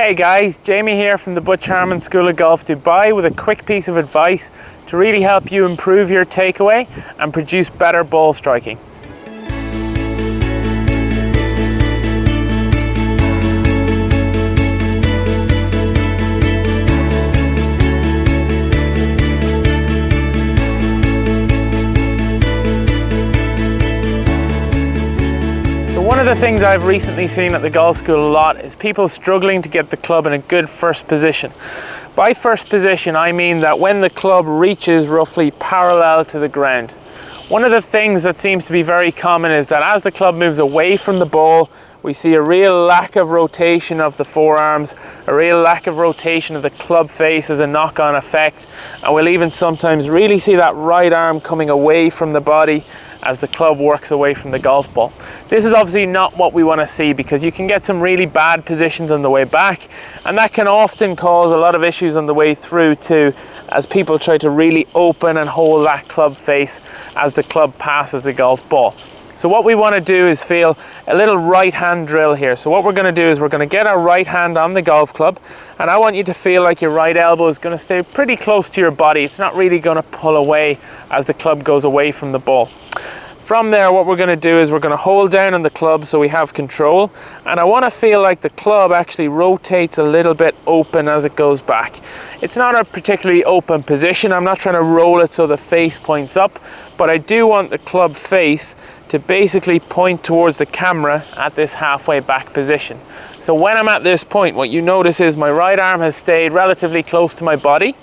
Hey guys, Jamie here from the Butch Harmon School of Golf Dubai with a quick piece of advice to really help you improve your takeaway and produce better ball striking. One of the things I've recently seen at the golf school a lot is people struggling to get the club in a good first position. By first position, I mean that when the club reaches roughly parallel to the ground. One of the things that seems to be very common is that as the club moves away from the ball, we see a real lack of rotation of the forearms, a real lack of rotation of the club face as a knock-on effect, and we'll even sometimes really see that right arm coming away from the body as the club works away from the golf ball. This is obviously not what we want to see, because you can get some really bad positions on the way back, and that can often cause a lot of issues on the way through too, as people try to really open and hold that club face as the club passes the golf ball. So what we want to do is feel a little right hand drill here. So what we're going to do is we're going to get our right hand on the golf club, and I want you to feel like your right elbow is going to stay pretty close to your body. It's not really going to pull away as the club goes away from the ball. From there, what we're going to do is we're going to hold down on the club so we have control, and I want to feel like the club actually rotates a little bit open as it goes back. It's not a particularly open position. I'm not trying to roll it so the face points up, but I do want the club face to basically point towards the camera at this halfway back position. So when I'm at this point, what you notice is my right arm has stayed relatively close to my body.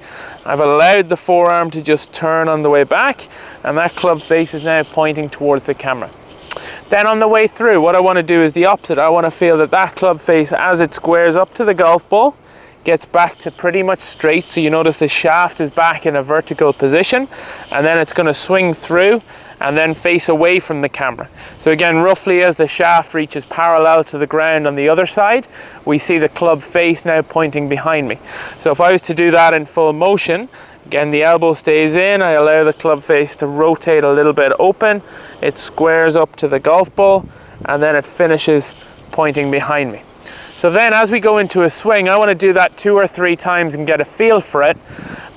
I've allowed the forearm to just turn on the way back, and that club face is now pointing towards the camera. Then on the way through, what I want to do is the opposite. I want to feel that that club face, as it squares up to the golf ball, gets back to pretty much straight. So you notice the shaft is back in a vertical position, and then it's going to swing through and then face away from the camera. So again, roughly as the shaft reaches parallel to the ground on the other side, we see the club face now pointing behind me. So if I was to do that in full motion, again, the elbow stays in, I allow the club face to rotate a little bit open, it squares up to the golf ball, and then it finishes pointing behind me. So then as we go into a swing, I want to do that 2 or 3 times and get a feel for it.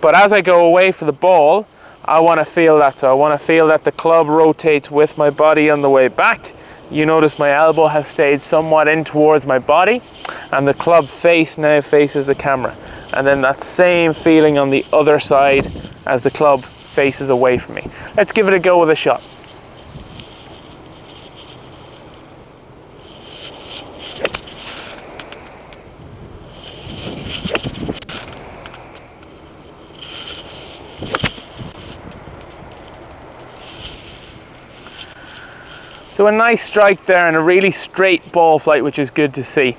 But as I go away for the ball, I want to feel that. So I want to feel that the club rotates with my body on the way back. You notice my elbow has stayed somewhat in towards my body, and the club face now faces the camera. And then that same feeling on the other side as the club faces away from me. Let's give it a go with a shot. So a nice strike there and a really straight ball flight, which is good to see.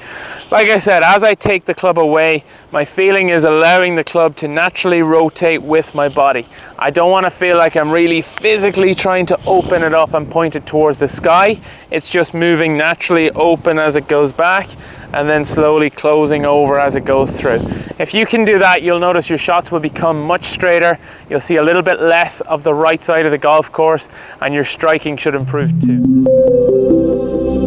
Like I said, as I take the club away, my feeling is allowing the club to naturally rotate with my body. I don't want to feel like I'm really physically trying to open it up and point it towards the sky. It's just moving naturally open as it goes back, and then slowly closing over as it goes through. If you can do that, you'll notice your shots will become much straighter. You'll see a little bit less of the right side of the golf course, and your striking should improve too.